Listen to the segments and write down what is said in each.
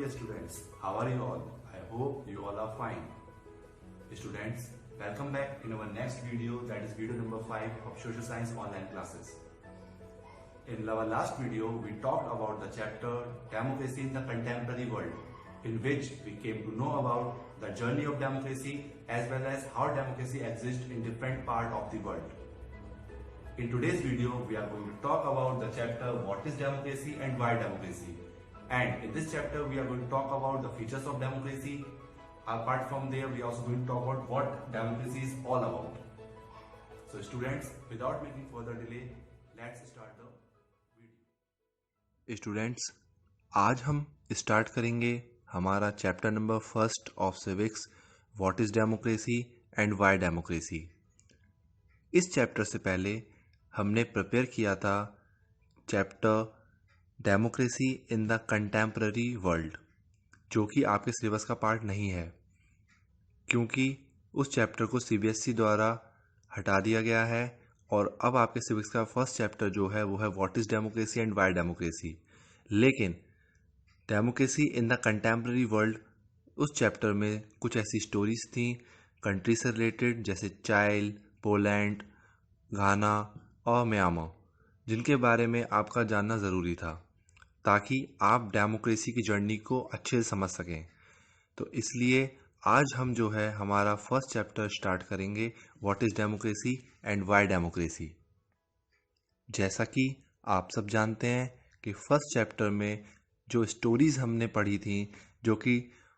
dear students, how are you all? I hope you all are fine. Students, welcome back in our next video, that is video number 5 of Social Science online classes. In our last video, we talked about the chapter Democracy in the Contemporary World, in which we came to know about the journey of democracy as well as how democracy exists in different parts of the world. In today's video, we are going to talk about the chapter What is Democracy and Why Democracy. And in this chapter, we are going to talk about the features of democracy. Apart from there, we are also going to talk about what democracy is all about. So students, without making further delay, let's start the video. Students, आज हम start करेंगे हमारा chapter number 1 of civics what is democracy and why democracy. इस chapter से पहले हमने prepare किया था chapter democracy in the contemporary world, जो कि आपके सिलेबस का पार्ट नहीं है क्योंकि उस चैप्टर को सीबीएसई द्वारा हटा दिया गया है और अब आपके सिविक्स का फर्स्ट चैप्टर जो है वो है what is democracy and why democracy. लेकिन democracy in the contemporary world उस चैप्टर में कुछ ऐसी स्टोरीज थी कंट्री से रिलेटेड, जैसे चाइल्ड, पोलैंड, घाना और म्यांमार, जिनके बारे में आपका जानना ज़रूरी था ताकि आप डेमोक्रेसी की जर्नी को अच्छे से समझ सकें। तो इसलिए आज हम जो है हमारा फर्स्ट चैप्टर स्टार्ट करेंगे what is democracy and why democracy. जैसा कि आप सब जानते हैं कि फर्स्ट चैप्टर में जो स्टोरीज़ हमने पढ़ी थी जो कि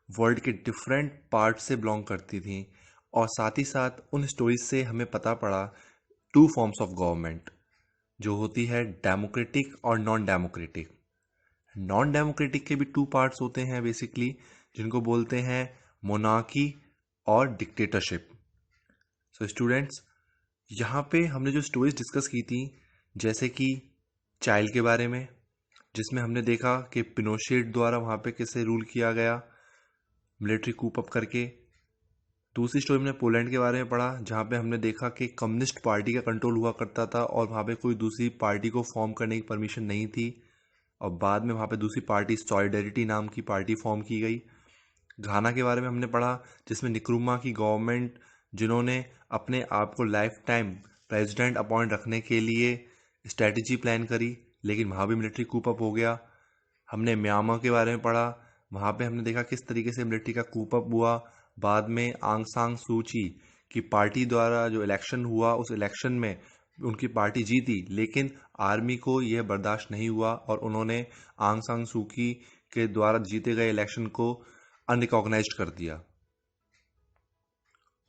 वर्ल्ड के डिफरेंट पार्ट से बिलोंग करती थी, और साथ ही साथ उन स्टोरीज से हमें पता पड़ा 2 फॉर्म्स ऑफ गवर्नमेंट जो होती है डेमोक्रेटिक और नॉन डेमोक्रेटिक। नॉन डेमोक्रेटिक के भी 2 पार्ट्स होते हैं बेसिकली, जिनको बोलते हैं मोनार्की और डिक्टेटरशिप। सो स्टूडेंट्स, यहाँ पे हमने जो स्टोरीज डिस्कस की थी, जैसे कि चाइल्ड के बारे में, जिसमें हमने देखा कि पिनोशेट द्वारा वहाँ पे कैसे रूल किया गया मिलिट्री कूप अप करके। दूसरी स्टोरी में पोलैंड के बारे में पढ़ा, जहाँ पे हमने देखा कि कम्युनिस्ट पार्टी का कंट्रोल हुआ करता था और वहाँ पे कोई दूसरी पार्टी को फॉर्म करने की परमिशन नहीं थी, और बाद में वहाँ पे दूसरी पार्टी सॉलिडेरिटी नाम की पार्टी फॉर्म की गई। घाना के बारे में हमने पढ़ा, जिसमें निक्रुमा की गवर्नमेंट, जिन्होंने अपने आप को लाइफ टाइम प्रेसिडेंट अपॉइंट रखने के लिए स्ट्रेटजी प्लान करी, लेकिन वहाँ भी मिलिट्री कूप अप हो गया। हमने म्यांमार के बारे में पढ़ा, वहाँ पे हमने देखा किस तरीके से मिलिट्री का कूप अप हुआ। बाद में आंग सान सू की की पार्टी द्वारा जो इलेक्शन हुआ, उस इलेक्शन में उनकी पार्टी जीती, लेकिन आर्मी को यह बर्दाश्त नहीं हुआ और उन्होंने आंग सान सू की के द्वारा जीते गए इलेक्शन को अनरिकॉग्नाइज्ड कर दिया।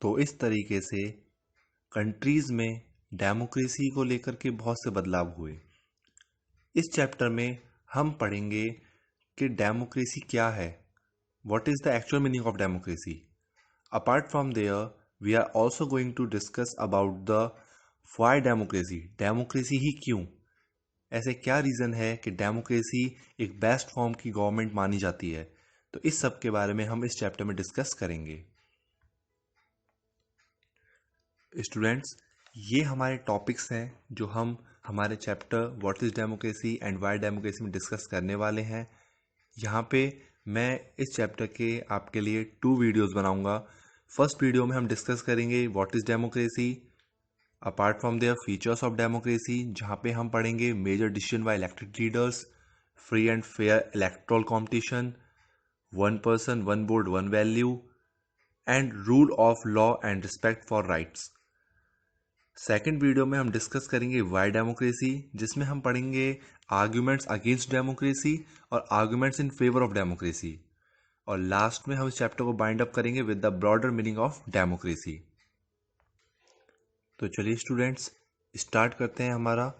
तो इस तरीके से कंट्रीज में डेमोक्रेसी को लेकर के बहुत से बदलाव हुए। इस चैप्टर में हम पढ़ेंगे कि डेमोक्रेसी क्या है, what is the actual meaning of democracy. Apart from there, we are also going to discuss about the why democracy, democracy ही क्यों, ऐसे क्या रीज़न है कि डेमोक्रेसी एक बेस्ट फॉर्म की गवर्नमेंट मानी जाती है। तो इस सब के बारे में हम इस चैप्टर में डिस्कस करेंगे। स्टूडेंट्स, ये हमारे टॉपिक्स हैं जो हम हमारे chapter what is democracy and why democracy में डिस्कस करने वाले हैं। यहाँ पे मैं इस चैप्टर के आपके लिए 2 वीडियोज़ बनाऊँगा। फर्स्ट वीडियो में हम डिस्कस करेंगे what is democracy, apart from their features of democracy, जहाँ पे हम पढ़ेंगे major decision by elected leaders, free and fair electoral competition, 1 person 1 vote 1 value, and rule of law and respect for rights. Second video में हम discuss करेंगे why democracy, जिसमें हम पढ़ेंगे आर्ग्यूमेंट्स अगेंस्ट डेमोक्रेसी और arguments in favour of democracy, और last में हम इस चैप्टर को बाइंड अप करेंगे with the broader meaning of democracy. तो चलिए स्टूडेंट्स, स्टार्ट करते हैं हमारा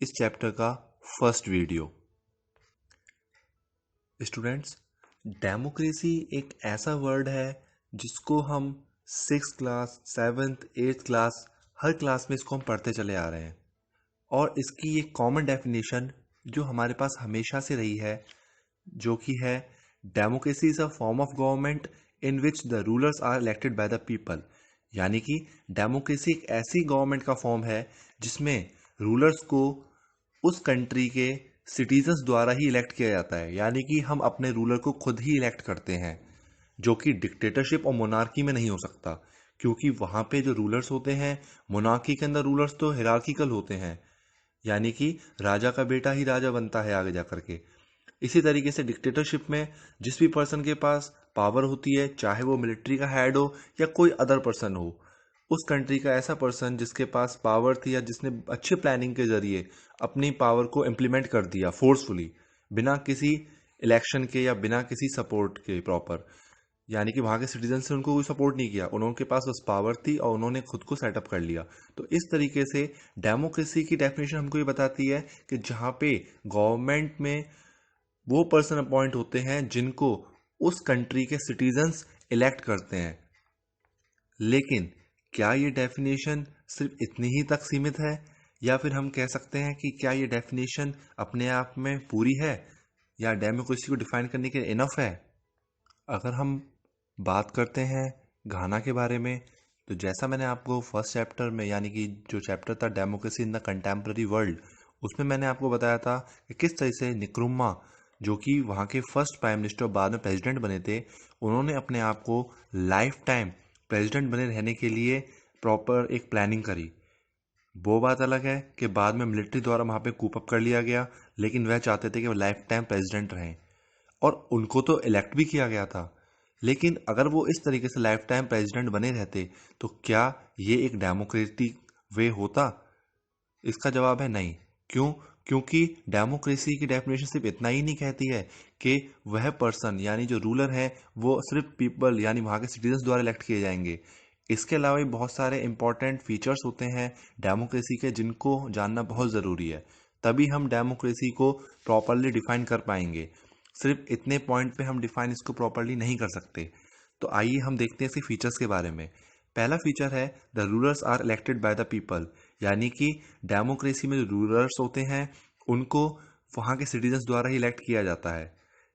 इस चैप्टर का फर्स्ट वीडियो। स्टूडेंट्स, डेमोक्रेसी एक ऐसा वर्ड है जिसको हम 6th class 7th 8th class हर क्लास में इसको हम पढ़ते चले आ रहे हैं, और इसकी एक कॉमन डेफिनेशन जो हमारे पास हमेशा से रही है, जो कि है democracy is a form of government in which the rulers are elected by the people. यानी कि डेमोक्रेसी एक ऐसी गवर्नमेंट का फॉर्म है जिसमें रूलर्स को उस कंट्री के सिटीजन्स द्वारा ही इलेक्ट किया जाता है, यानी कि हम अपने रूलर को खुद ही इलेक्ट करते हैं, जो कि डिक्टेटरशिप और मोनार्की में नहीं हो सकता, क्योंकि वहाँ पे जो रूलर्स होते हैं, मोनार्की के अंदर रूलर्स तो हिरार्किकल होते हैं, यानी कि राजा का बेटा ही राजा बनता है आगे जा करके। इसी तरीके से डिक्टेटरशिप में जिस भी पर्सन के पास पावर होती है, चाहे वो मिलिट्री का हेड हो या कोई अदर पर्सन हो, उस कंट्री का ऐसा पर्सन जिसके पास पावर थी या जिसने अच्छे प्लानिंग के जरिए अपनी पावर को इम्प्लीमेंट कर दिया फोर्सफुली, बिना किसी इलेक्शन के या बिना किसी सपोर्ट के प्रॉपर, यानी कि वहाँ के सिटीजन से उनको कोई सपोर्ट नहीं किया, उनके पास बस पावर थी और उन्होंने खुद को सेटअप कर लिया। तो इस तरीके से डेमोक्रेसी की डेफिनेशन हमको ये बताती है कि जहाँ पे गवर्नमेंट में वो पर्सन अपॉइंट होते हैं जिनको उस कंट्री के सिटीजन्स इलेक्ट करते हैं। लेकिन क्या ये डेफिनेशन सिर्फ इतनी ही तक सीमित है, या फिर हम कह सकते हैं कि क्या ये डेफिनेशन अपने आप में पूरी है, या डेमोक्रेसी को डिफाइन करने के लिए इनफ है? अगर हम बात करते हैं घाना के बारे में, तो जैसा मैंने आपको फर्स्ट चैप्टर में, यानी कि जो चैप्टर था democracy in the contemporary world, उसमें मैंने आपको बताया था कि किस तरह से निक्रुम्मा, जो कि वहाँ के फर्स्ट प्राइम मिनिस्टर बाद में प्रेसिडेंट बने थे, उन्होंने अपने आप को लाइफ टाइम प्रेसिडेंट बने रहने के लिए प्रॉपर एक प्लानिंग करी। वो बात अलग है कि बाद में मिलिट्री द्वारा वहाँ पे कूप अप कर लिया गया, लेकिन वह चाहते थे कि वो लाइफ टाइम प्रेसिडेंट रहें, और उनको तो इलेक्ट भी किया गया था। लेकिन अगर वो इस तरीके से लाइफ टाइम प्रेसिडेंट बने रहते, तो क्या ये एक डेमोक्रेटिक वे होता? इसका जवाब है नहीं। क्यों? क्योंकि डेमोक्रेसी की डेफिनेशन सिर्फ इतना ही नहीं कहती है कि वह पर्सन, यानी जो रूलर है, वो सिर्फ पीपल यानी वहाँ के सिटीजन्स द्वारा इलेक्ट किए जाएंगे। इसके अलावा भी बहुत सारे इंपॉर्टेंट फीचर्स होते हैं डेमोक्रेसी के, जिनको जानना बहुत ज़रूरी है। तभी हम डेमोक्रेसी को प्रॉपरली डिफाइन कर पाएंगे। सिर्फ इतने पॉइंट पे हम डिफाइन इसको प्रॉपरली नहीं कर सकते। तो आइए हम देखते हैं इसके फीचर्स के बारे में। पहला फीचर है the rulers are elected by the people, यानी कि डेमोक्रेसी में जो रूलर्स होते हैं उनको वहाँ के सिटीजन्स द्वारा ही इलेक्ट किया जाता है।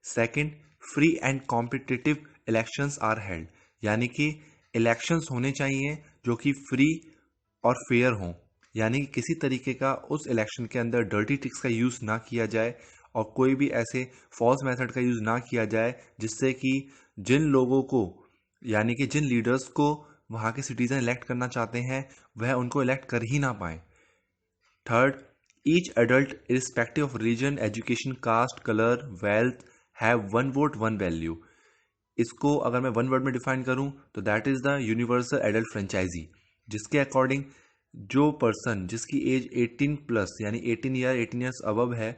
Second, free and competitive elections are held, यानी कि इलेक्शंस होने चाहिए जो कि फ्री और फेयर हों, यानी कि किसी तरीके का उस इलेक्शन के अंदर डर्टी ट्रिक्स का यूज़ ना किया जाए और कोई भी ऐसे फॉल्स मेथड का यूज़ ना किया जाए जिससे कि जिन लोगों को, यानी कि जिन लीडर्स को वहाँ के सिटीजन इलेक्ट करना चाहते हैं, वह उनको इलेक्ट कर ही ना पाए। Third, each adult irrespective of religion, education, caste, colour, wealth have one vote one value. इसको अगर मैं वन वर्ड में डिफाइन करूं तो that is the universal adult franchise, जिसके अकॉर्डिंग जो पर्सन जिसकी एज 18 प्लस यानी 18 ईयर्स अबव है,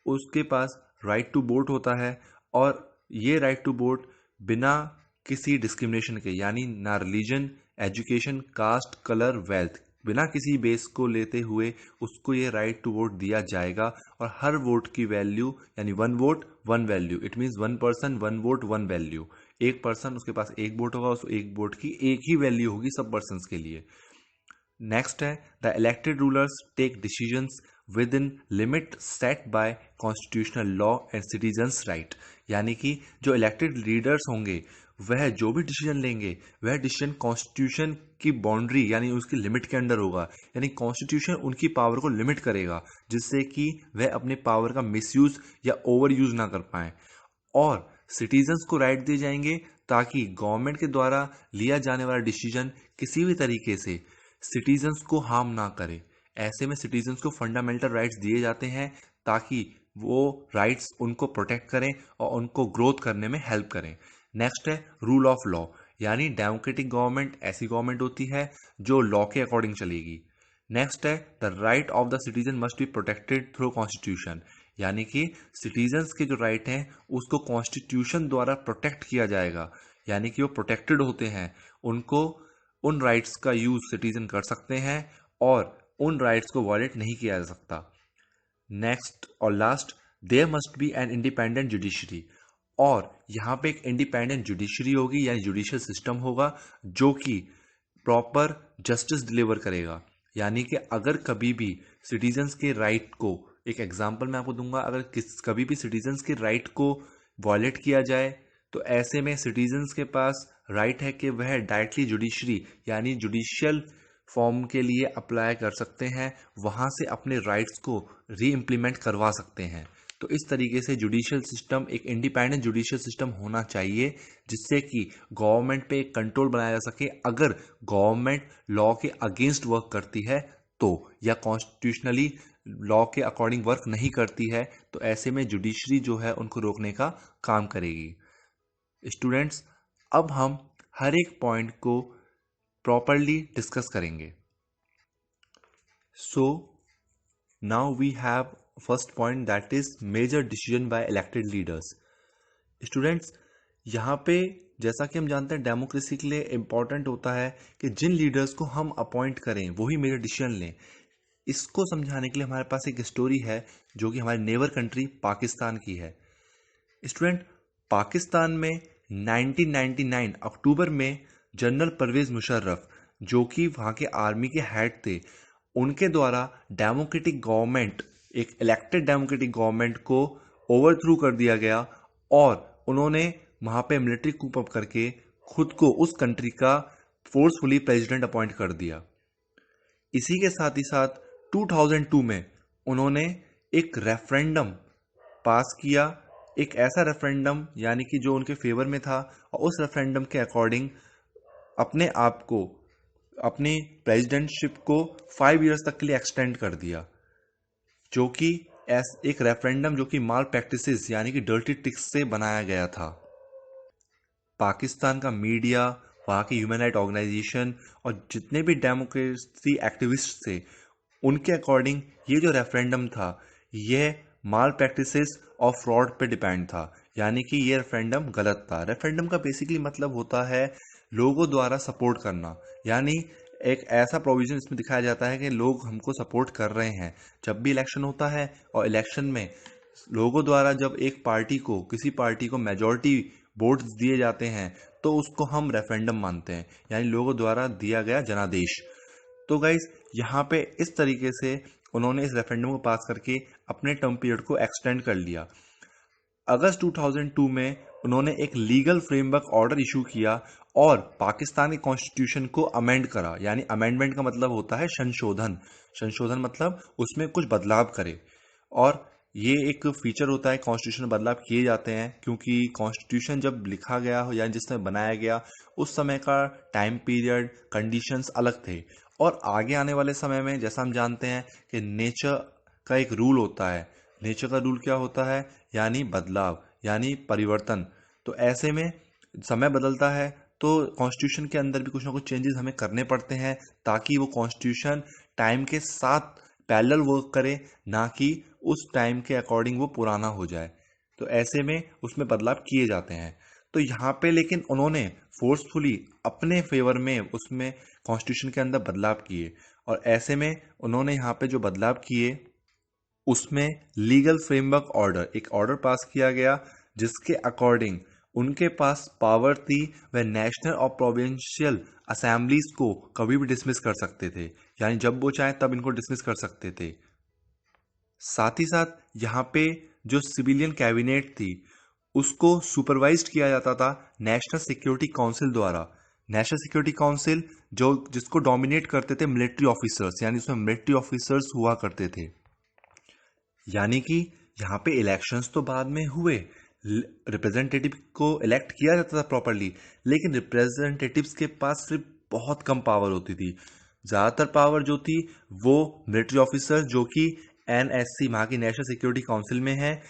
उसके पास राइट टू वोट होता है, और ये राइट टू वोट बिना किसी डिस्क्रिमिनेशन के, यानी ना religion, education, caste, colour, wealth, बिना किसी बेस को लेते हुए उसको ये राइट टू वोट दिया जाएगा। और हर वोट की वैल्यू, यानी one vote one value, it means one person one vote one value. एक पर्सन, उसके पास एक वोट होगा, उस एक वोट की एक ही वैल्यू होगी सब पर्सन्स के लिए। नेक्स्ट है the elected rulers take decisions within limit set by constitutional law and citizens right, यानी कि जो इलेक्टेड लीडर्स होंगे वह जो भी डिसीजन लेंगे वह डिसीजन कॉन्स्टिट्यूशन की बाउंड्री यानी उसकी लिमिट के अंडर होगा, यानी कॉन्स्टिट्यूशन उनकी पावर को लिमिट करेगा जिससे कि वह अपने पावर का मिसयूज या ओवर यूज ना कर पाए। और सिटीजन्स को राइट दिए जाएंगे ताकि गवर्नमेंट के द्वारा लिया जाने वाला डिसीजन किसी भी तरीके से सिटीजन्स को हार्म ना करे। ऐसे में सिटीजन्स को फंडामेंटल राइट्स दिए जाते हैं ताकि वो राइट्स उनको प्रोटेक्ट करें और उनको ग्रोथ करने में हेल्प करें। नेक्स्ट है रूल ऑफ लॉ, यानी डेमोक्रेटिक गवर्नमेंट ऐसी गवर्नमेंट होती है जो लॉ के अकॉर्डिंग चलेगी। नेक्स्ट है the right of the citizen must be protected through constitution, यानी कि सिटीजन्स के जो राइट हैं उसको कॉन्स्टिट्यूशन द्वारा प्रोटेक्ट किया जाएगा, यानी कि वो प्रोटेक्टेड होते हैं, उनको उन राइट्स का यूज सिटीजन कर सकते हैं और उन राइट्स को वायलेट नहीं किया जा सकता। नेक्स्ट और last, there must be an independent judiciary, और यहाँ पे एक इंडिपेंडेंट जुडिशरी होगी यानी जुडिशियल सिस्टम होगा जो कि प्रॉपर जस्टिस डिलीवर करेगा। यानी कि अगर कभी भी सिटीजन्स के राइट को, एक एग्जांपल मैं आपको दूंगा, अगर कभी भी सिटीजन्स के राइट को वायलेट किया जाए तो ऐसे में सिटीजन्स के पास राइट है कि वह डायरेक्टली जुडिशरी यानी जुडिशियल फॉर्म के लिए अप्लाई कर सकते हैं, वहाँ से अपने राइट्स को री इम्प्लीमेंट करवा सकते हैं। तो इस तरीके से जुडिशियल सिस्टम एक इंडिपेंडेंट जुडिशियल सिस्टम होना चाहिए, जिससे कि गवर्नमेंट पे एक कंट्रोल बनाया जा सके। अगर गवर्नमेंट लॉ के अगेंस्ट वर्क करती है तो, या कॉन्स्टिट्यूशनली लॉ के अकॉर्डिंग वर्क नहीं करती है, तो ऐसे में जुडिशरी जो है उनको रोकने का काम करेगी। स्टूडेंट्स, अब हम हर एक पॉइंट को प्रॉपरली डिस्कस करेंगे। So now we have first point, that is major decision by elected leaders. Students, यहाँ पे जैसा कि हम जानते हैं डेमोक्रेसी के लिए इम्पॉर्टेंट होता है कि जिन लीडर्स को हम अपॉइंट करें वही मेजर डिसीजन लें। इसको समझाने के लिए हमारे पास एक स्टोरी है जो कि हमारे नेबर कंट्री पाकिस्तान की है। स्टूडेंट, पाकिस्तान में 1999 अक्टूबर में जनरल परवेज मुशर्रफ, जो कि वहाँ के आर्मी के हेड थे, उनके द्वारा डेमोक्रेटिक गवर्नमेंट, एक इलेक्टेड डेमोक्रेटिक गवर्नमेंट को ओवरथ्रू कर दिया गया और उन्होंने वहाँ पे मिलिट्री कूप अप करके खुद को उस कंट्री का फोर्सफुली प्रेसिडेंट अपॉइंट कर दिया। इसी के साथ ही साथ 2002 में उन्होंने एक रेफरेंडम पास किया, एक ऐसा रेफरेंडम यानी कि जो उनके फेवर में था, और उस रेफरेंडम के अकॉर्डिंग अपने आप को, अपनी प्रेसिडेंटशिप को 5 इयर्स तक के लिए एक्सटेंड कर दिया, जो कि एक रेफरेंडम जो कि माल प्रैक्टिसेस यानी कि डर्टी ट्रिक्स से बनाया गया था। पाकिस्तान का मीडिया, वहाँ के ह्यूमन राइट ऑर्गेनाइजेशन और जितने भी डेमोक्रेसी एक्टिविस्ट थे, उनके अकॉर्डिंग ये जो रेफरेंडम था यह माल प्रैक्टिसेस और फ्रॉड पे डिपेंड था, यानी कि ये रेफरेंडम गलत था। रेफरेंडम का बेसिकली मतलब होता है लोगों द्वारा सपोर्ट करना, यानी एक ऐसा प्रोविजन इसमें दिखाया जाता है कि लोग हमको सपोर्ट कर रहे हैं। जब भी इलेक्शन होता है और इलेक्शन में लोगों द्वारा जब एक पार्टी को, किसी पार्टी को मेजॉरिटी वोट्स दिए जाते हैं तो उसको हम रेफरेंडम मानते हैं, यानी लोगों द्वारा दिया गया जनादेश। तो गाइज, यहाँ पे इस तरीके से उन्होंने इस रेफरेंडम को पास करके अपने टर्म पीरियड को एक्सटेंड कर लिया। अगस्त 2002 में उन्होंने एक लीगल फ्रेमवर्क ऑर्डर इशू किया और पाकिस्तान के कॉन्स्टिट्यूशन को अमेंड करा, यानी अमेंडमेंट का मतलब होता है संशोधन। संशोधन मतलब उसमें कुछ बदलाव करे, और ये एक फीचर होता है कॉन्स्टिट्यूशन में बदलाव किए जाते हैं, क्योंकि कॉन्स्टिट्यूशन जब लिखा गया हो या जिस समय बनाया गया उस समय का टाइम पीरियड, कंडीशंस अलग थे, और आगे आने वाले समय में जैसा हम जानते हैं कि नेचर का एक रूल होता है। नेचर का रूल क्या होता है? यानी बदलाव, यानी परिवर्तन। तो ऐसे में समय बदलता है तो कॉन्स्टिट्यूशन के अंदर भी कुछ ना कुछ चेंजेस हमें करने पड़ते हैं, ताकि वो कॉन्स्टिट्यूशन टाइम के साथ पैरेलल वर्क करे, ना कि उस टाइम के अकॉर्डिंग वो पुराना हो जाए। तो ऐसे में उसमें बदलाव किए जाते हैं। तो यहाँ पे लेकिन उन्होंने फोर्सफुली अपने फेवर में उसमें कॉन्स्टिट्यूशन के अंदर बदलाव किए, और ऐसे में उन्होंने यहाँ पे जो बदलाव किए उसमें लीगल फ्रेमवर्क ऑर्डर, एक ऑर्डर पास किया गया जिसके अकॉर्डिंग उनके पास पावर थी, वह नेशनल और प्रोविंशियल असेंबलीज को कभी भी डिसमिस कर सकते थे, यानी जब वो चाहे तब इनको डिसमिस कर सकते थे। साथ ही साथ यहाँ पे जो सिविलियन कैबिनेट थी उसको सुपरवाइज किया जाता था नेशनल सिक्योरिटी काउंसिल द्वारा। नेशनल सिक्योरिटी काउंसिल जो जिसको डोमिनेट करते थे मिलिट्री ऑफिसर्स, यानी उसमें मिलिट्री ऑफिसर्स हुआ करते थे। यानी कि यहाँ पे इलेक्शंस तो बाद में हुए, रिप्रेजेंटेटिव को इलेक्ट किया जाता था प्रॉपरली, लेकिन रिप्रेजेंटेटिव्स के पास सिर्फ बहुत कम पावर होती थी। ज़्यादातर पावर जो थी वो मिलिट्री ऑफिसर्स, जो कि एनएससी, वहाँ की नेशनल सिक्योरिटी काउंसिल में है,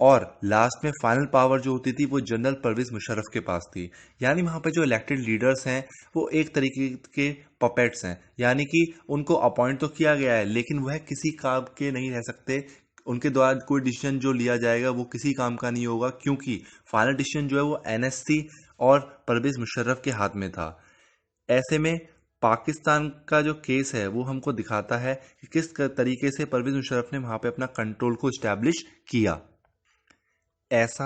और लास्ट में फाइनल पावर जो होती थी वो जनरल परवेज मुशर्रफ के पास थी। यानी वहाँ पे जो इलेक्टेड लीडर्स हैं वो एक तरीके के पपेट्स हैं, यानी कि उनको अपॉइंट तो किया गया है लेकिन वह किसी काम के नहीं रह सकते। उनके द्वारा कोई डिसीजन जो लिया जाएगा वो किसी काम का नहीं होगा, क्योंकि फाइनल डिसीजन जो है वो एनएससी और परवेज मुशर्रफ के हाथ में था। ऐसे में पाकिस्तान का जो केस है वो हमको दिखाता है कि किस तरीके से परवेज मुशर्रफ ने वहाँ पे अपना कंट्रोल को इस्टेब्लिश किया। ऐसा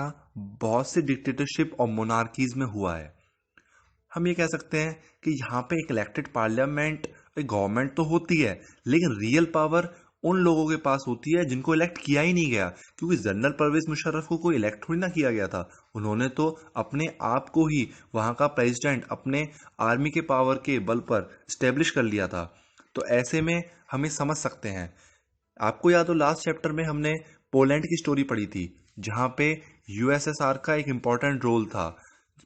बहुत से डिक्टेटरशिप और मोनार्कीज में हुआ है। हम ये कह सकते हैं कि यहाँ पे एक इलेक्टेड पार्लियामेंट, एक गवर्नमेंट तो होती है, लेकिन रियल पावर उन लोगों के पास होती है जिनको इलेक्ट किया ही नहीं गया, क्योंकि जनरल परवेज मुशर्रफ को कोई इलेक्ट थोड़ी ना किया गया था। उन्होंने तो अपने आप को ही वहाँ का प्रेसिडेंट अपने आर्मी के पावर के बल पर स्टेब्लिश कर लिया था। तो ऐसे में हमें समझ सकते हैं। आपको याद हो लास्ट चैप्टर में हमने पोलैंड की स्टोरी पढ़ी थी, जहाँ पे यूएसएसआर का एक इम्पॉर्टेंट रोल था।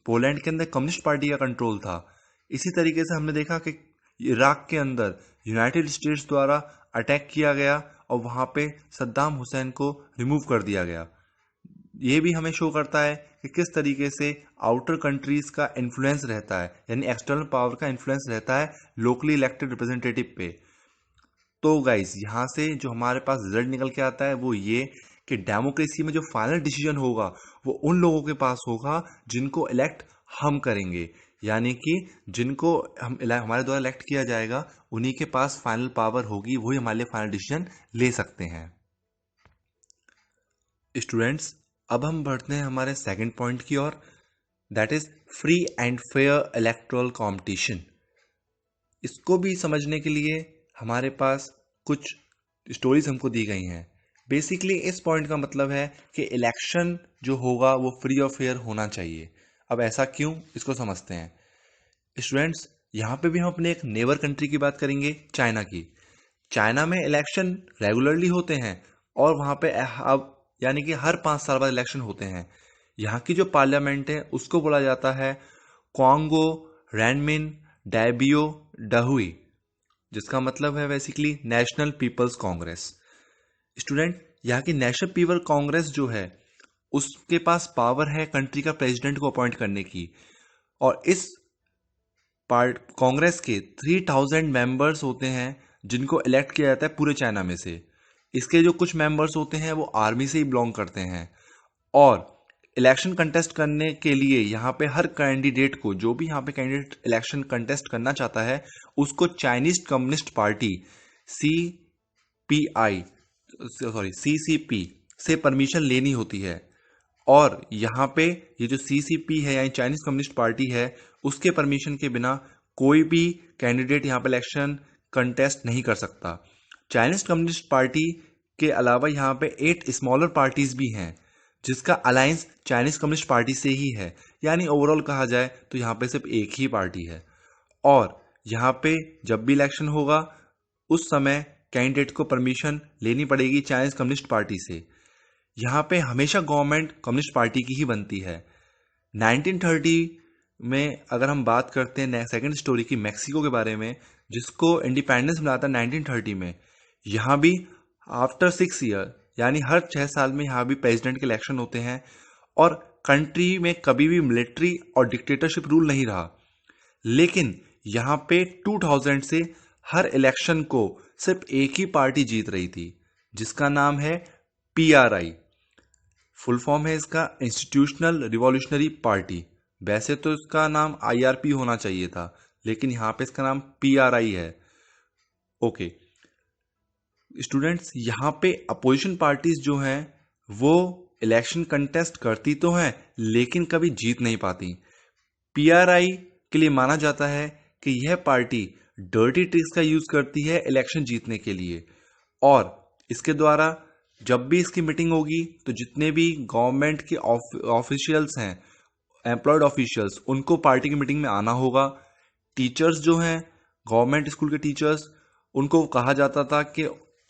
पोलैंड के अंदर कम्युनिस्ट पार्टी का कंट्रोल था। इसी तरीके से हमने देखा कि इराक के अंदर यूनाइटेड स्टेट्स द्वारा अटैक किया गया और वहाँ पे सद्दाम हुसैन को रिमूव कर दिया गया। ये भी हमें शो करता है कि किस तरीके से आउटर कंट्रीज का इन्फ्लुएंस रहता है, यानी एक्सटर्नल पावर का इन्फ्लुएंस रहता है लोकली इलेक्टेड रिप्रेजेंटेटिव पे। तो गाइस, यहाँ से जो हमारे पास रिजल्ट निकल के आता है वो ये कि डेमोक्रेसी में जो फाइनल डिसीजन होगा वो उन लोगों के पास होगा जिनको इलेक्ट हम करेंगे, यानी कि जिनको हमारे द्वारा इलेक्ट किया जाएगा उन्हीं के पास फाइनल पावर होगी, वही हमारे लिए फाइनल डिसीजन ले सकते हैं। स्टूडेंट्स, अब हम बढ़ते हैं हमारे सेकंड पॉइंट की ओर, that is free and fair electoral competition. इसको भी समझने के लिए हमारे पास कुछ स्टोरीज हमको दी गई हैं। बेसिकली इस पॉइंट का मतलब है कि इलेक्शन जो होगा वो फ्री और फेयर होना चाहिए। अब ऐसा क्यों, इसको समझते हैं। स्टूडेंट्स, यहाँ पे भी हम अपने एक नेबर कंट्री की बात करेंगे, चाइना की। चाइना में इलेक्शन रेगुलरली होते हैं और वहाँ पे अब यानी कि हर 5 साल बाद इलेक्शन होते हैं। यहाँ की जो पार्लियामेंट है उसको बोला जाता है क्वांगो रैनमिन डैबियो डहुई, जिसका मतलब है basically national people's congress. Student, यहाँ की नेशनल पीपल कांग्रेस जो है उसके पास पावर है कंट्री का प्रेसिडेंट को अपॉइंट करने की, और इस कांग्रेस के 3000 मेंबर्स होते हैं जिनको इलेक्ट किया जाता है पूरे चाइना में से। इसके जो कुछ मेंबर्स होते हैं वो आर्मी से ही बिलोंग करते हैं, और इलेक्शन कंटेस्ट करने के लिए यहाँ पे हर कैंडिडेट को, जो भी यहाँ पे कैंडिडेट इलेक्शन कंटेस्ट करना चाहता है, उसको चाइनीज कम्युनिस्ट पार्टी CCP से परमिशन लेनी होती है। और यहाँ पे ये जो CCP है यानी चाइनीज कम्युनिस्ट पार्टी है, उसके परमिशन के बिना कोई भी कैंडिडेट यहाँ पे इलेक्शन कंटेस्ट नहीं कर सकता। चाइनीज कम्युनिस्ट पार्टी के अलावा यहाँ पे 8 स्मॉलर पार्टीज भी हैं जिसका अलायंस चाइनीज कम्युनिस्ट पार्टी से ही है, यानी ओवरऑल कहा जाए तो यहाँ पे सिर्फ एक ही पार्टी है। और यहाँ पे जब भी इलेक्शन होगा उस समय कैंडिडेट को परमिशन लेनी पड़ेगी चाइनीज कम्युनिस्ट पार्टी से। यहाँ पे हमेशा गवर्नमेंट कम्युनिस्ट पार्टी की ही बनती है। 1930 में अगर हम बात करते हैं सेकंड स्टोरी की मैक्सिको के बारे में, जिसको इंडिपेंडेंस मिला था 1930 में, यहाँ भी आफ्टर 6 ईयर यानी हर 6 साल में यहाँ भी प्रेसिडेंट के इलेक्शन होते हैं, और कंट्री में कभी भी मिलिट्री और डिक्टेटरशिप रूल नहीं रहा। लेकिन यहाँ पे 2000 से हर इलेक्शन को सिर्फ एक ही पार्टी जीत रही थी, जिसका नाम है PRI। फुल फॉर्म है इसका इंस्टीट्यूशनल रिवॉल्यूशनरी पार्टी। वैसे तो इसका नाम IRP होना चाहिए था, लेकिन यहाँ पे इसका नाम PRI है। ओके स्टूडेंट्स, यहाँ पे अपोजिशन पार्टीज जो हैं वो इलेक्शन कंटेस्ट करती तो हैं लेकिन कभी जीत नहीं पाती। PRI के लिए माना जाता है कि यह पार्टी डर्टी ट्रिक्स का यूज करती है इलेक्शन जीतने के लिए, और इसके द्वारा जब भी इसकी मीटिंग होगी तो जितने भी गवर्नमेंट के ऑफिशियल्स हैं, एम्प्लॉयड ऑफिशियल्स, उनको पार्टी की मीटिंग में आना होगा। टीचर्स जो हैं, गवर्नमेंट स्कूल के टीचर्स, उनको कहा जाता था कि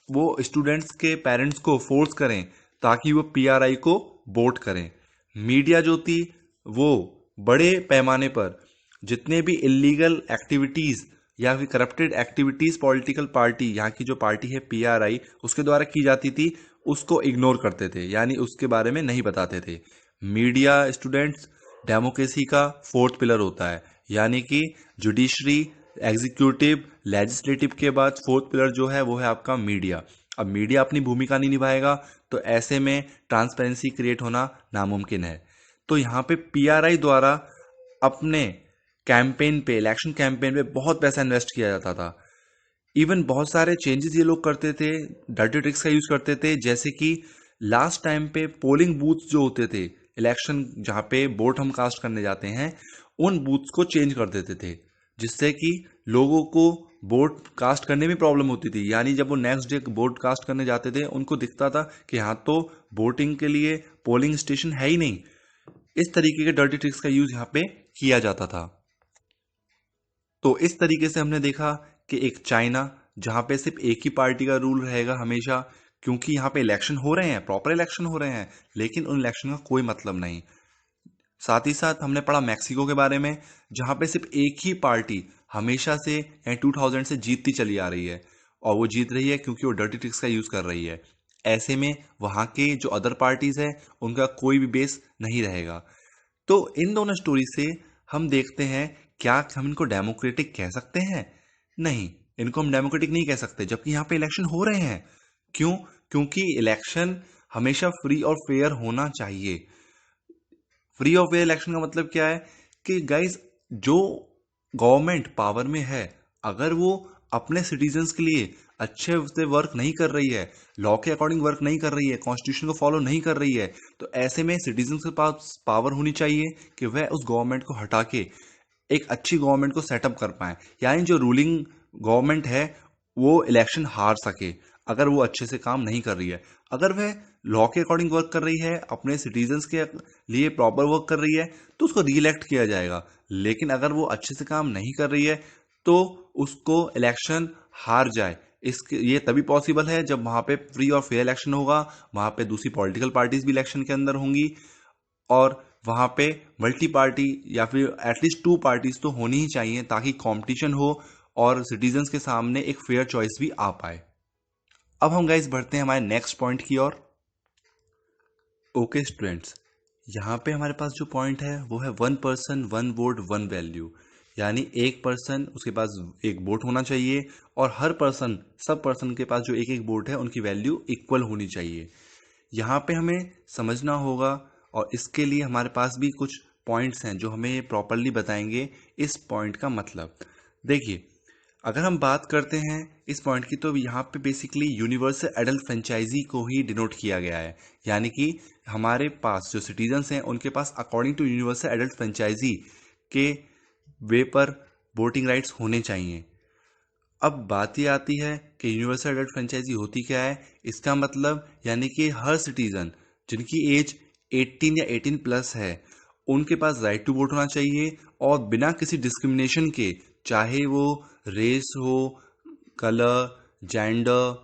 वो स्टूडेंट्स के पेरेंट्स को फोर्स करें ताकि वो PRI को वोट करें। मीडिया जो थी वो बड़े पैमाने पर जितने भी इलीगल एक्टिविटीज़ या फिर करप्टेड एक्टिविटीज़ पॉलिटिकल पार्टी, यहाँ की जो पार्टी है PRI, उसके द्वारा की जाती थी, उसको इग्नोर करते थे, यानी उसके बारे में नहीं बताते थे। मीडिया स्टूडेंट्स डेमोक्रेसी का 4th पिलर होता है, यानी कि जुडिशरी, एग्जीक्यूटिव, लेजिस्लेटिव के बाद 4th पिलर जो है वो है आपका मीडिया। अब मीडिया अपनी भूमिका नहीं निभाएगा तो ऐसे में ट्रांसपेरेंसी क्रिएट होना नामुमकिन है। तो यहाँ पे PRI द्वारा अपने कैंपेन पे, इलेक्शन कैंपेन पे बहुत पैसा इन्वेस्ट किया जाता था। इवन बहुत सारे चेंजेस ये लोग करते थे, डर्टी ट्रिक्स का यूज करते थे, जैसे कि लास्ट टाइम पे पोलिंग बूथ्स जो होते थे, इलेक्शन जहाँ पे वोट हम कास्ट करने जाते हैं, उन बूथ्स को चेंज कर देते थे, जिससे कि लोगों को वोट कास्ट करने में प्रॉब्लम होती थी। यानी जब वो नेक्स्ट डे वोट कास्ट करने जाते थे उनको दिखता था कि यहाँ तो वोटिंग के लिए पोलिंग स्टेशन है ही नहीं। इस तरीके के डर्टी ट्रिक्स का यूज यहाँ पे किया जाता था। तो इस तरीके से हमने देखा कि एक चाइना जहाँ पे सिर्फ एक ही पार्टी का रूल रहेगा हमेशा, क्योंकि यहाँ पे इलेक्शन हो रहे हैं, प्रॉपर इलेक्शन हो रहे हैं, लेकिन उन इलेक्शन का कोई मतलब नहीं। साथ ही साथ हमने पढ़ा मैक्सिको के बारे में, जहाँ पे सिर्फ एक ही पार्टी हमेशा से यानी 2000 से जीतती चली आ रही है, और वो जीत रही है क्योंकि वो डर्टी ट्रिक्स का यूज़ कर रही है। ऐसे में वहाँ के जो अदर पार्टीज है उनका कोई भी बेस नहीं रहेगा। तो इन दोनों स्टोरी से हम देखते हैं, क्या हम इनको डेमोक्रेटिक कह सकते हैं? नहीं, इनको हम डेमोक्रेटिक नहीं कह सकते, जबकि यहाँ पे इलेक्शन हो रहे हैं। क्यों? क्योंकि इलेक्शन हमेशा फ्री और फेयर होना चाहिए। फ्री और फेयर इलेक्शन का मतलब क्या है कि गाइस, जो गवर्नमेंट पावर में है, अगर वो अपने सिटीजन्स के लिए अच्छे से वर्क नहीं कर रही है, लॉ के अकॉर्डिंग वर्क नहीं कर रही है, कॉन्स्टिट्यूशन को फॉलो नहीं कर रही है, तो ऐसे में सिटीजन्स के पास पावर होनी चाहिए कि वह उस गवर्नमेंट को हटा के एक अच्छी गवर्नमेंट को सेटअप कर पाए। यानी जो रूलिंग गवर्नमेंट है वो इलेक्शन हार सके अगर वो अच्छे से काम नहीं कर रही है। अगर वह लॉ के अकॉर्डिंग वर्क कर रही है, अपने सिटीजन्स के लिए प्रॉपर वर्क कर रही है, तो उसको रीइलेक्ट किया जाएगा। लेकिन अगर वो अच्छे से काम नहीं कर रही है तो उसको इलेक्शन हार जाए। इसके ये तभी पॉसिबल है जब वहाँ पे फ्री और फेयर इलेक्शन होगा, वहाँ पे दूसरी पॉलिटिकल पार्टीज भी इलेक्शन के अंदर होंगी, और वहाँ पे मल्टी पार्टी या फिर एटलीस्ट 2 पार्टीज तो होनी ही चाहिए, ताकि कंपटीशन हो और सिटीजन्स के सामने एक फेयर चॉइस भी आ पाए। अब हम गाइस बढ़ते हैं हमारे नेक्स्ट पॉइंट की ओर। ओके स्टूडेंट्स, यहाँ पे हमारे पास जो पॉइंट है वो है 1 पर्सन 1 वोट 1 वैल्यू। यानी एक पर्सन, उसके पास एक वोट होना चाहिए, और हर पर्सन, सब पर्सन के पास जो एक एक वोट है उनकी वैल्यू इक्वल होनी चाहिए। यहाँ पे हमें समझना होगा, और इसके लिए हमारे पास भी कुछ पॉइंट्स हैं जो हमें प्रॉपरली बताएंगे इस पॉइंट का मतलब। देखिए, अगर हम बात करते हैं इस पॉइंट की, तो यहाँ पे बेसिकली यूनिवर्सल एडल्ट फ्रेंचाइजी को ही डिनोट किया गया है। यानी कि हमारे पास जो सिटीजन्स हैं उनके पास according to universal adult franchise के वे पर वोटिंग राइट्स होने चाहिए। अब बात ये आती है कि यूनिवर्सल एडल्ट फ्रेंचाइजी होती क्या है। इसका मतलब यानी कि हर सिटीजन जिनकी एज 18 या 18 प्लस है, उनके पास राइट टू वोट होना चाहिए, और बिना किसी डिस्क्रिमिनेशन के, चाहे वो रेस हो, colour, gender,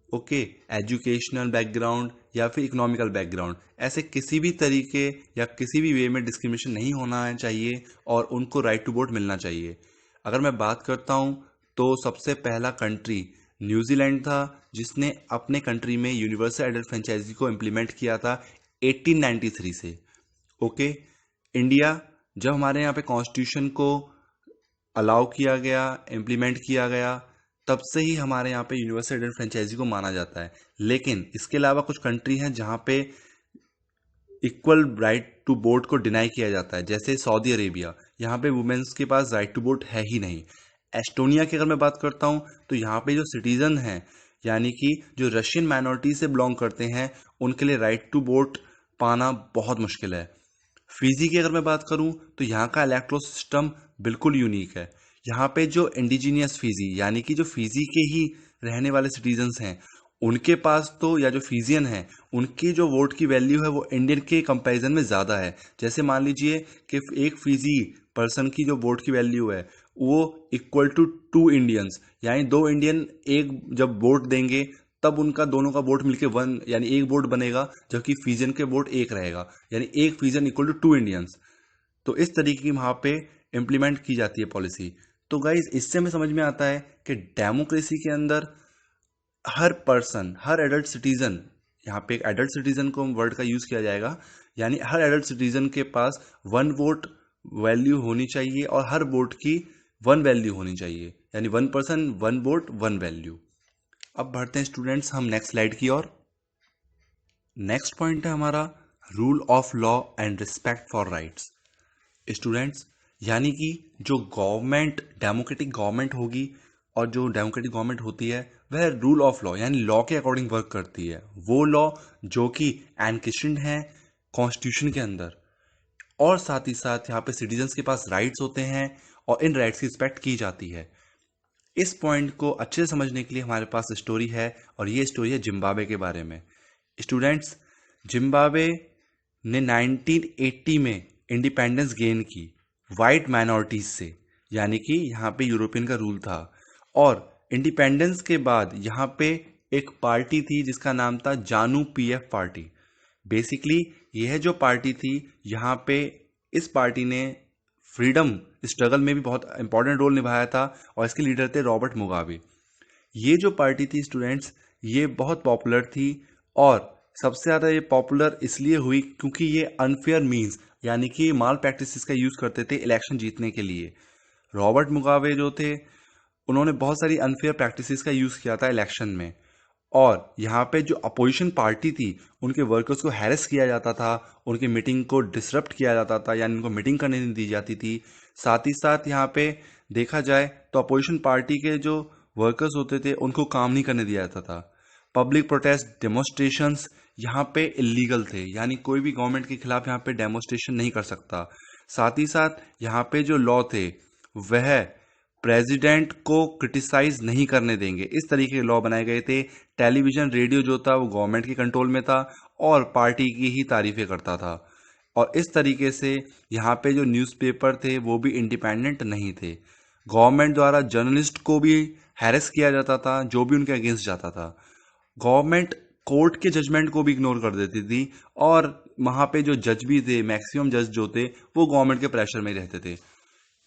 okay, educational background या फिर इकोनॉमिकल बैकग्राउंड, ऐसे किसी भी तरीके या किसी भी वे में डिस्क्रिमिनेशन नहीं होना चाहिए, और उनको राइट टू वोट मिलना चाहिए। अगर मैं बात करता हूँ तो सबसे पहला कंट्री न्यूजीलैंड था, जिसने अपने कंट्री में यूनिवर्सल एडल्ट फ्रेंचाइजी को इम्प्लीमेंट किया था 1893 से। ओके, इंडिया, जब हमारे यहाँ पे कॉन्स्टिट्यूशन को अलाउ किया गया, इम्प्लीमेंट किया गया, तब से ही हमारे यहाँ पे यूनिवर्सल एडल्ट फ्रेंचाइजी को माना जाता है। लेकिन इसके अलावा कुछ कंट्री हैं जहाँ पे इक्वल राइट टू वोट को डिनाई किया जाता है, जैसे सऊदी अरेबिया। यहाँ पे वुमेन्स के पास राइट टू वोट है ही नहीं। एस्टोनिया की अगर मैं बात करता हूँ तो यहाँ पे जो सिटीजन हैं, यानी कि जो रशियन माइनॉरिटी से बिलोंग करते हैं, उनके लिए राइट टू वोट पाना बहुत मुश्किल है। फिजी की अगर मैं बात करूं तो यहाँ का इलेक्ट्रो सिस्टम बिल्कुल यूनिक है। यहाँ पे जो इंडिजीनियस फिजी, यानी कि जो फिजी के ही रहने वाले सिटीजन्स हैं, उनके पास तो, या जो फिजियन हैं, उनकी जो वोट की वैल्यू है वो इंडियन के कंपैरिजन में ज़्यादा है। जैसे मान लीजिए कि एक फिजी पर्सन की जो वोट की वैल्यू है वो इक्वल टू 2 इंडियंस, यानी 2 इंडियन एक जब वोट देंगे तब उनका दोनों का वोट मिलके 1, यानी एक वोट बनेगा, जबकि फिजियन के वोट एक रहेगा, यानी एक फिजियन इक्वल टू 2 इंडियंस। तो इस तरीके की वहाँ पे इम्प्लीमेंट की जाती है पॉलिसी। तो गाइज, इससे हमें समझ में आता है कि डेमोक्रेसी के अंदर हर पर्सन, हर एडल्ट सिटीजन, यहाँ पे एक एडल्ट सिटीजन को वर्ड का यूज किया जाएगा, यानी हर एडल्ट सिटीजन के पास 1 वोट वैल्यू होनी चाहिए, और हर वोट की 1 वैल्यू होनी चाहिए, यानी 1 पर्सन 1 वोट 1 वैल्यू। अब बढ़ते हैं स्टूडेंट्स हम नेक्स्ट स्लाइड की ओर। नेक्स्ट पॉइंट है हमारा rule of law and respect for rights. Students, यानी कि जो गवर्नमेंट, डेमोक्रेटिक गवर्नमेंट होगी, और जो डेमोक्रेटिक गवर्नमेंट होती है वह रूल ऑफ लॉ यानी लॉ के अकॉर्डिंग वर्क करती है। वो लॉ जो कि एनकेशन्ड है कॉन्स्टिट्यूशन के अंदर, और साथ ही साथ यहाँ पे सिटीजन्स के पास राइट्स होते हैं, और इन राइट्स की रिस्पेक्ट की जाती है। इस पॉइंट को अच्छे से समझने के लिए हमारे पास स्टोरी है, और ये स्टोरी है जिम्बाब्वे के बारे में। स्टूडेंट्स, जिम्बाब्वे ने 1980 में इंडिपेंडेंस गेन की वाइट माइनॉरिटीज से, यानी कि यहाँ पे यूरोपियन का रूल था, और इंडिपेंडेंस के बाद यहाँ पे एक पार्टी थी जिसका नाम था जानू पीएफ पार्टी। बेसिकली यह जो पार्टी थी, यहाँ पे इस पार्टी ने फ्रीडम स्ट्रगल में भी बहुत इंपॉर्टेंट रोल निभाया था और इसके लीडर थे रॉबर्ट मुगाबे। ये जो पार्टी थी स्टूडेंट्स, ये बहुत पॉपुलर थी और सबसे ज़्यादा ये पॉपुलर इसलिए हुई क्योंकि ये अनफेयर मीन्स यानी कि माल प्रैक्टिसेस का यूज़ करते थे इलेक्शन जीतने के लिए। रॉबर्ट मुगाबे जो थे, उन्होंने बहुत सारी अनफेयर प्रैक्टिसेस का यूज़ किया था इलेक्शन में और यहाँ पे जो अपोजिशन पार्टी थी उनके वर्कर्स को हैरेस किया जाता था, उनकी मीटिंग को डिसरप्ट किया जाता था, यानी उनको मीटिंग करने नहीं दी जाती थी। साथ ही साथ यहाँ पे देखा जाए तो अपोजिशन पार्टी के जो वर्कर्स होते थे उनको काम नहीं करने दिया जाता था। पब्लिक प्रोटेस्ट डेमोन्स्ट्रेशंस यहाँ पे इलीगल थे, यानी कोई भी गवर्नमेंट के खिलाफ यहाँ पे डेमोन्स्ट्रेशन नहीं कर सकता। साथ ही साथ यहाँ पे जो लॉ थे वह प्रेसिडेंट को क्रिटिसाइज नहीं करने देंगे, इस तरीके के लॉ बनाए गए थे। टेलीविजन रेडियो जो था वो गवर्नमेंट के कंट्रोल में था और पार्टी की ही तारीफें करता था। और इस तरीके से यहाँ पे जो न्यूज़पेपर थे वो भी इंडिपेंडेंट नहीं थे। गवर्नमेंट द्वारा जर्नलिस्ट को भी हैरेस किया जाता था जो भी उनके अगेंस्ट जाता था। गवर्नमेंट कोर्ट के जजमेंट को भी इग्नोर कर देती थी और वहाँ पे जो जज भी थे, मैक्सिमम जज जो थे वो गवर्नमेंट के प्रेशर में रहते थे।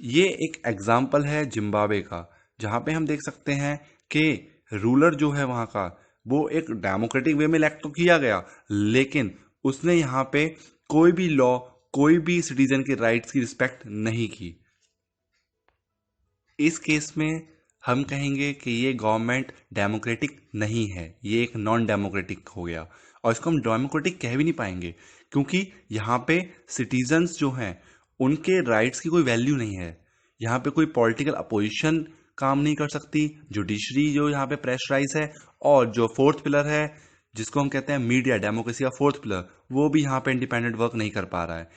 ये एक एग्जाम्पल है जिम्बाब्वे का, जहाँ पे हम देख सकते हैं कि रूलर जो है वहाँ का वो एक डेमोक्रेटिक वे में इलेक्ट तो किया गया, लेकिन उसने यहाँ पे कोई भी लॉ, कोई भी सिटीजन के राइट्स की रिस्पेक्ट नहीं की। इस केस में हम कहेंगे कि ये गवर्नमेंट डेमोक्रेटिक नहीं है, ये एक नॉन डेमोक्रेटिक हो गया। और इसको हम डेमोक्रेटिक कह भी नहीं पाएंगे क्योंकि यहाँ पे सिटीजन्स जो हैं उनके राइट्स की कोई वैल्यू नहीं है। यहाँ पे कोई पॉलिटिकल अपोजिशन काम नहीं कर सकती, जुडिशरी जो यहाँ पे प्रेशराइज है, और जो फोर्थ पिलर है जिसको हम कहते हैं मीडिया, डेमोक्रेसी का फोर्थ पिलर, वो भी यहाँ पे इंडिपेंडेंट वर्क नहीं कर पा रहा है।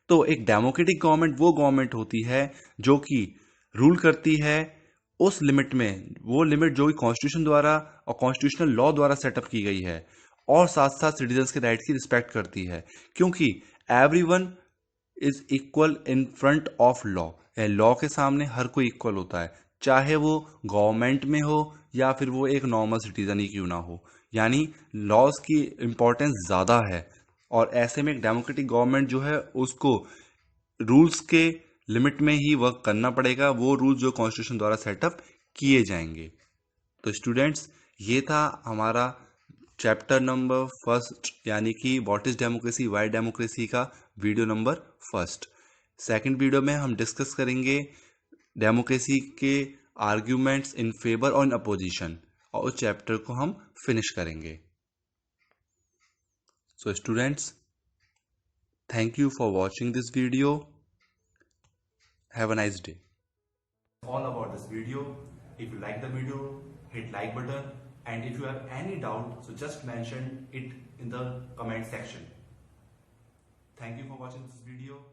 तो एक डेमोक्रेटिक गवर्नमेंट वो गवर्नमेंट होती है जो कि रूल करती है उस लिमिट में, वो लिमिट जो कि कॉन्स्टिट्यूशन द्वारा और कॉन्स्टिट्यूशनल लॉ द्वारा सेटअप की गई है, और साथ साथ सिटीजन्स के राइट की रिस्पेक्ट करती है क्योंकि everyone is equal in front of law. Law के सामने हर कोई इक्वल होता है, चाहे वो गवर्नमेंट में हो या फिर वो एक नॉर्मल सिटीजन ही क्यों ना हो। यानी लॉज की इम्पोर्टेंस ज़्यादा है और ऐसे में एक डेमोक्रेटिक गवर्नमेंट जो है उसको रूल्स के लिमिट में ही वर्क करना पड़ेगा, वो रूल्स जो कॉन्स्टिट्यूशन द्वारा सेटअप किए जाएंगे। तो स्टूडेंट्स, ये था हमारा चैप्टर नंबर फर्स्ट, यानी कि what is democracy, why democracy का video number first. Second video में हम डिस्कस करेंगे डेमोक्रेसी के आर्ग्यूमेंट्स इन फेवर और इन अपोजिशन, और उस चैप्टर को हम फिनिश करेंगे। So students, thank you for watching this video. Have a nice day. All about this video. If you like the video, hit like button, and if you have any doubt, so just mention it in the comment section. Thank you for watching this video.